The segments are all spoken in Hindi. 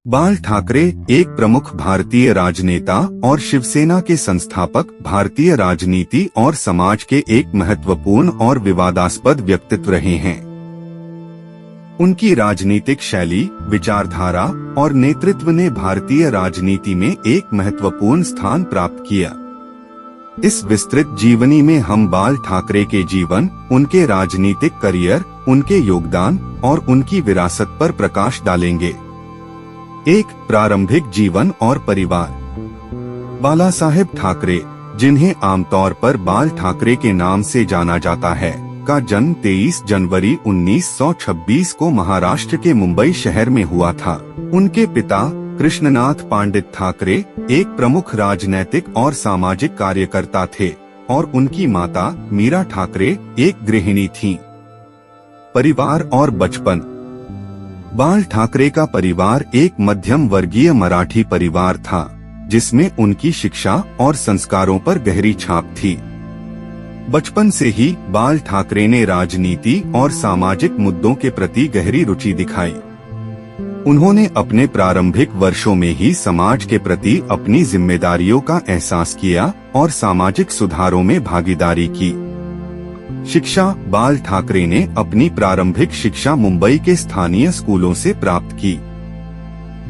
बाल ठाकरे एक प्रमुख भारतीय राजनेता और शिवसेना के संस्थापक, भारतीय राजनीति और समाज के एक महत्वपूर्ण और विवादास्पद व्यक्तित्व रहे हैं। उनकी राजनीतिक शैली, विचारधारा और नेतृत्व ने भारतीय राजनीति में एक महत्वपूर्ण स्थान प्राप्त किया। इस विस्तृत जीवनी में हम बाल ठाकरे के जीवन, उनके राजनीतिक करियर, उनके योगदान और उनकी विरासत पर प्रकाश डालेंगे। एक, प्रारंभिक जीवन और परिवार। बाला साहेब ठाकरे, जिन्हें आमतौर पर बाल ठाकरे के नाम से जाना जाता है, का जन्म 23 जनवरी 1926 को महाराष्ट्र के मुंबई शहर में हुआ था। उनके पिता कृष्णनाथ पंडित ठाकरे एक प्रमुख राजनैतिक और सामाजिक कार्यकर्ता थे और उनकी माता मीरा ठाकरे एक गृहिणी थीं। परिवार और बचपन। बाल ठाकरे का परिवार एक मध्यम वर्गीय मराठी परिवार था, जिसमें उनकी शिक्षा और संस्कारों पर गहरी छाप थी। बचपन से ही बाल ठाकरे ने राजनीति और सामाजिक मुद्दों के प्रति गहरी रुचि दिखाई। उन्होंने अपने प्रारंभिक वर्षों में ही समाज के प्रति अपनी जिम्मेदारियों का एहसास किया और सामाजिक सुधारों में भागीदारी की। शिक्षा। बाल ठाकरे ने अपनी प्रारंभिक शिक्षा मुंबई के स्थानीय स्कूलों से प्राप्त की।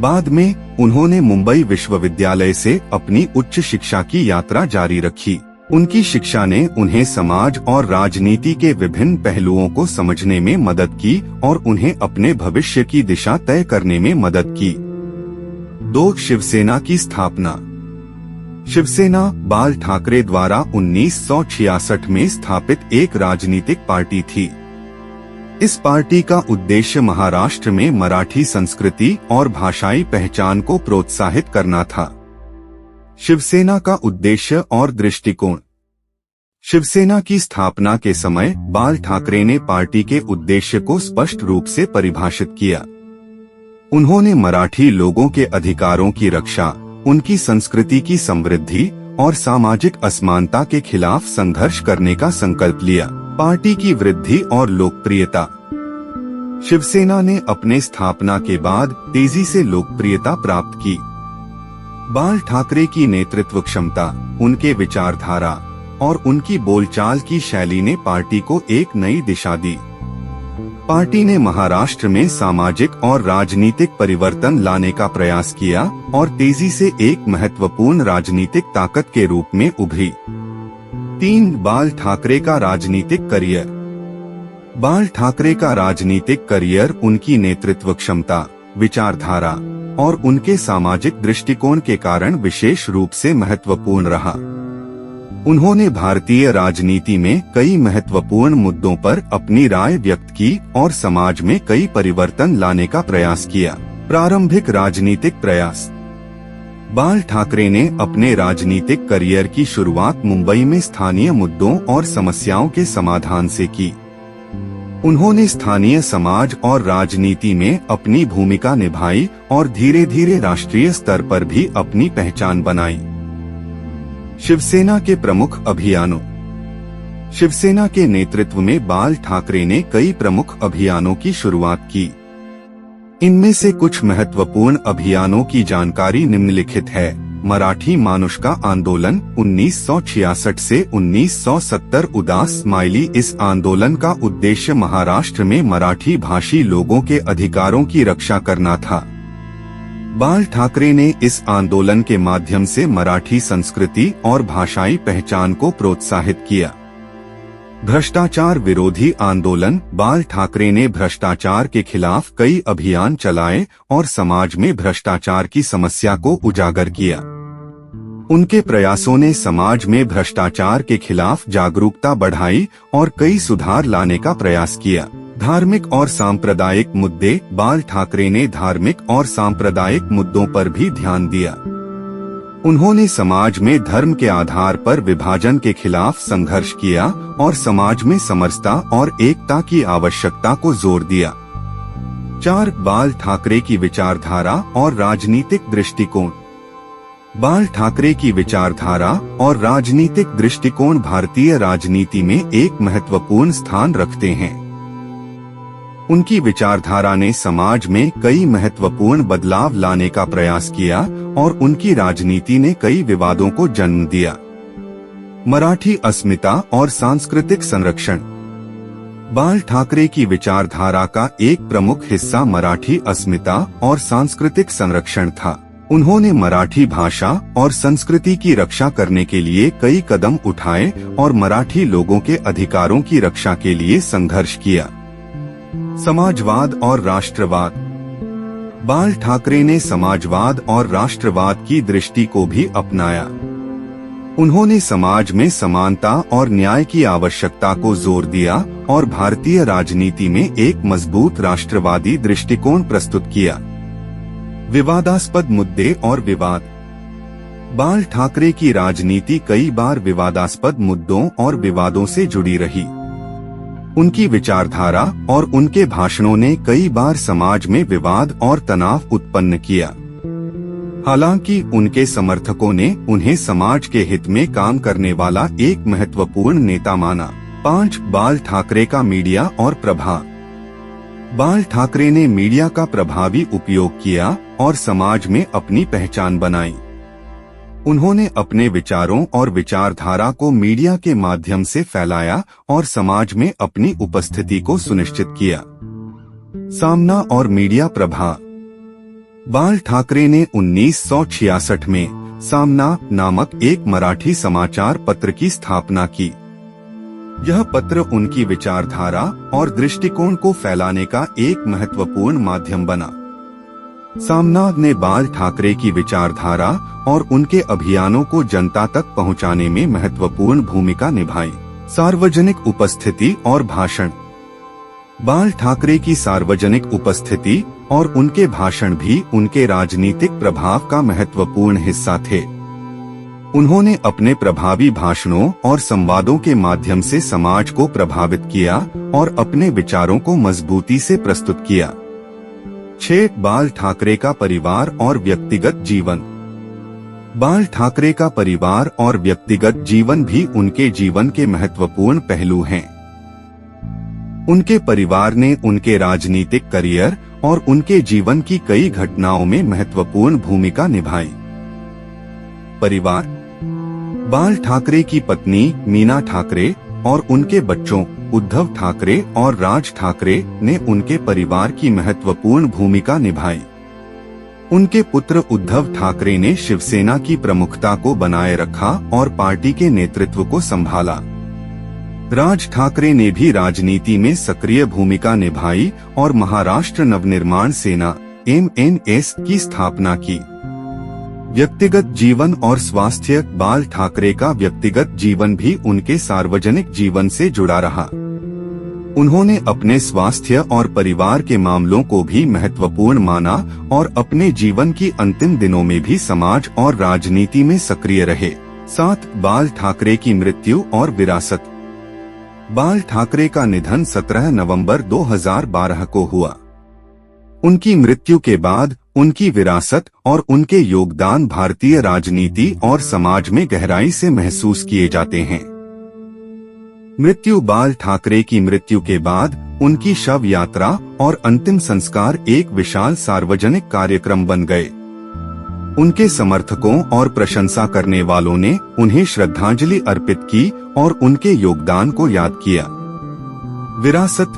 बाद में उन्होंने मुंबई विश्वविद्यालय से अपनी उच्च शिक्षा की यात्रा जारी रखी। उनकी शिक्षा ने उन्हें समाज और राजनीति के विभिन्न पहलुओं को समझने में मदद की और उन्हें अपने भविष्य की दिशा तय करने में मदद की। 2. शिवसेना की स्थापना। शिवसेना बाल ठाकरे द्वारा 1966 में स्थापित एक राजनीतिक पार्टी थी। इस पार्टी का उद्देश्य महाराष्ट्र में मराठी संस्कृति और भाषाई पहचान को प्रोत्साहित करना था। शिवसेना का उद्देश्य और दृष्टिकोण। शिवसेना की स्थापना के समय बाल ठाकरे ने पार्टी के उद्देश्य को स्पष्ट रूप से परिभाषित किया। उन्होंने मराठी लोगों के अधिकारों की रक्षा, उनकी संस्कृति की समृद्धि और सामाजिक असमानता के खिलाफ संघर्ष करने का संकल्प लिया। पार्टी की वृद्धि और लोकप्रियता। शिवसेना ने अपने स्थापना के बाद तेजी से लोकप्रियता प्राप्त की। बाल ठाकरे की नेतृत्व क्षमता, उनके विचारधारा और उनकी बोलचाल की शैली ने पार्टी को एक नई दिशा दी। पार्टी ने महाराष्ट्र में सामाजिक और राजनीतिक परिवर्तन लाने का प्रयास किया और तेजी से एक महत्वपूर्ण राजनीतिक ताकत के रूप में उभरी। 3. बाल ठाकरे का राजनीतिक करियर। बाल ठाकरे का राजनीतिक करियर उनकी नेतृत्व क्षमता, विचारधारा और उनके सामाजिक दृष्टिकोण के कारण विशेष रूप से महत्वपूर्ण रहा। उन्होंने भारतीय राजनीति में कई महत्वपूर्ण मुद्दों पर अपनी राय व्यक्त की और समाज में कई परिवर्तन लाने का प्रयास किया। प्रारंभिक राजनीतिक प्रयास। बाल ठाकरे ने अपने राजनीतिक करियर की शुरुआत मुंबई में स्थानीय मुद्दों और समस्याओं के समाधान से की। उन्होंने स्थानीय समाज और राजनीति में अपनी भूमिका निभाई और धीरे धीरे राष्ट्रीय स्तर पर भी अपनी पहचान बनाई। शिवसेना के प्रमुख अभियानों। शिवसेना के नेतृत्व में बाल ठाकरे ने कई प्रमुख अभियानों की शुरुआत की। इनमें से कुछ महत्वपूर्ण अभियानों की जानकारी निम्नलिखित है। मराठी मानुष का आंदोलन 1966 से 1970 उदास स्माइली। इस आंदोलन का उद्देश्य महाराष्ट्र में मराठी भाषी लोगों के अधिकारों की रक्षा करना था। बाल ठाकरे ने इस आंदोलन के माध्यम से मराठी संस्कृति और भाषाई पहचान को प्रोत्साहित किया। भ्रष्टाचार विरोधी आंदोलन। बाल ठाकरे ने भ्रष्टाचार के खिलाफ कई अभियान चलाए और समाज में भ्रष्टाचार की समस्या को उजागर किया। उनके प्रयासों ने समाज में भ्रष्टाचार के खिलाफ जागरूकता बढ़ाई और कई सुधार लाने का प्रयास किया। धार्मिक और सांप्रदायिक मुद्दे। बाल ठाकरे ने धार्मिक और सांप्रदायिक मुद्दों पर भी ध्यान दिया। उन्होंने समाज में धर्म के आधार पर विभाजन के खिलाफ संघर्ष किया और समाज में समरसता और एकता की आवश्यकता को जोर दिया। 4. बाल ठाकरे की विचारधारा और राजनीतिक दृष्टिकोण। बाल ठाकरे की विचारधारा और राजनीतिक दृष्टिकोण भारतीय राजनीति में एक महत्वपूर्ण स्थान रखते हैं। उनकी विचारधारा ने समाज में कई महत्वपूर्ण बदलाव लाने का प्रयास किया और उनकी राजनीति ने कई विवादों को जन्म दिया। मराठी अस्मिता और सांस्कृतिक संरक्षण। बाल ठाकरे की विचारधारा का एक प्रमुख हिस्सा मराठी अस्मिता और सांस्कृतिक संरक्षण था। उन्होंने मराठी भाषा और संस्कृति की रक्षा करने के लिए कई कदम उठाए और मराठी लोगों के अधिकारों की रक्षा के लिए संघर्ष किया। समाजवाद और राष्ट्रवाद। बाल ठाकरे ने समाजवाद और राष्ट्रवाद की दृष्टि को भी अपनाया। उन्होंने समाज में समानता और न्याय की आवश्यकता को जोर दिया और भारतीय राजनीति में एक मजबूत राष्ट्रवादी दृष्टिकोण प्रस्तुत किया। विवादास्पद मुद्दे और विवाद। बाल ठाकरे की राजनीति कई बार विवादास्पद मुद्दों और विवादों से जुड़ी रही। उनकी विचारधारा और उनके भाषणों ने कई बार समाज में विवाद और तनाव उत्पन्न किया। हालांकि उनके समर्थकों ने उन्हें समाज के हित में काम करने वाला एक महत्वपूर्ण नेता माना। 5. बाल ठाकरे का मीडिया और प्रभाव। बाल ठाकरे ने मीडिया का प्रभावी उपयोग किया और समाज में अपनी पहचान बनाई। उन्होंने अपने विचारों और विचारधारा को मीडिया के माध्यम से फैलाया और समाज में अपनी उपस्थिति को सुनिश्चित किया। सामना और मीडिया प्रभाव। बाल ठाकरे ने 1966 में सामना नामक एक मराठी समाचार पत्र की स्थापना की। यह पत्र उनकी विचारधारा और दृष्टिकोण को फैलाने का एक महत्वपूर्ण माध्यम बना। सामना ने बाल ठाकरे की विचारधारा और उनके अभियानों को जनता तक पहुंचाने में महत्वपूर्ण भूमिका निभाई। सार्वजनिक उपस्थिति और भाषण। बाल ठाकरे की सार्वजनिक उपस्थिति और उनके भाषण भी उनके राजनीतिक प्रभाव का महत्वपूर्ण हिस्सा थे। उन्होंने अपने प्रभावी भाषणों और संवादों के माध्यम से समाज को प्रभावित किया और अपने विचारों को मजबूती से प्रस्तुत किया। 6. बाल ठाकरे का परिवार और व्यक्तिगत जीवन। बाल ठाकरे का परिवार और व्यक्तिगत जीवन भी उनके जीवन के महत्वपूर्ण पहलू हैं। उनके परिवार ने उनके राजनीतिक करियर और उनके जीवन की कई घटनाओं में महत्वपूर्ण भूमिका निभाई। परिवार। बाल ठाकरे की पत्नी मीना ठाकरे और उनके बच्चों उद्धव ठाकरे और राज ठाकरे ने उनके परिवार की महत्वपूर्ण भूमिका निभाई। उनके पुत्र उद्धव ठाकरे ने शिवसेना की प्रमुखता को बनाए रखा और पार्टी के नेतृत्व को संभाला। राज ठाकरे ने भी राजनीति में सक्रिय भूमिका निभाई और महाराष्ट्र नवनिर्माण सेना (MNS) की स्थापना की। व्यक्तिगत जीवन और स्वास्थ्य। बाल ठाकरे का व्यक्तिगत जीवन भी उनके सार्वजनिक जीवन से जुड़ा रहा। उन्होंने अपने स्वास्थ्य और परिवार के मामलों को भी महत्वपूर्ण माना और अपने जीवन की अंतिम दिनों में भी समाज और राजनीति में सक्रिय रहे। 7. बाल ठाकरे की मृत्यु और विरासत। बाल ठाकरे का निधन 17 नवंबर 2012 को हुआ। उनकी मृत्यु के बाद उनकी विरासत और उनके योगदान भारतीय राजनीति और समाज में गहराई से महसूस किए जाते हैं। मृत्यु। बाल ठाकरे की मृत्यु के बाद उनकी शव यात्रा और अंतिम संस्कार एक विशाल सार्वजनिक कार्यक्रम बन गए। उनके समर्थकों और प्रशंसा करने वालों ने उन्हें श्रद्धांजलि अर्पित की और उनके योगदान को याद किया। विरासत।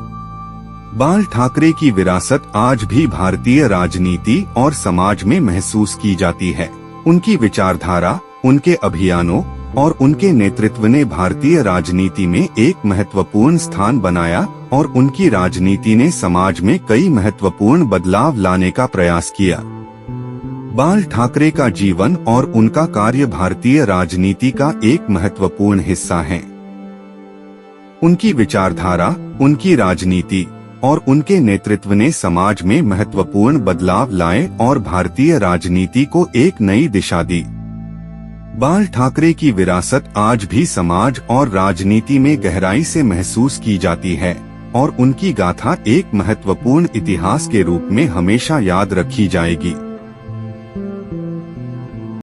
बाल ठाकरे की विरासत आज भी भारतीय राजनीति और समाज में महसूस की जाती है। उनकी विचारधारा, उनके अभियानों और उनके नेतृत्व ने भारतीय राजनीति में एक महत्वपूर्ण स्थान बनाया और उनकी राजनीति ने समाज में कई महत्वपूर्ण बदलाव लाने का प्रयास किया। बाल ठाकरे का जीवन और उनका कार्य भारतीय राजनीति का एक महत्वपूर्ण हिस्सा है। उनकी विचारधारा, उनकी राजनीति और उनके नेतृत्व ने समाज में महत्वपूर्ण बदलाव लाए और भारतीय राजनीति को एक नई दिशा दी। बाल ठाकरे की विरासत आज भी समाज और राजनीति में गहराई से महसूस की जाती है और उनकी गाथा एक महत्वपूर्ण इतिहास के रूप में हमेशा याद रखी जाएगी।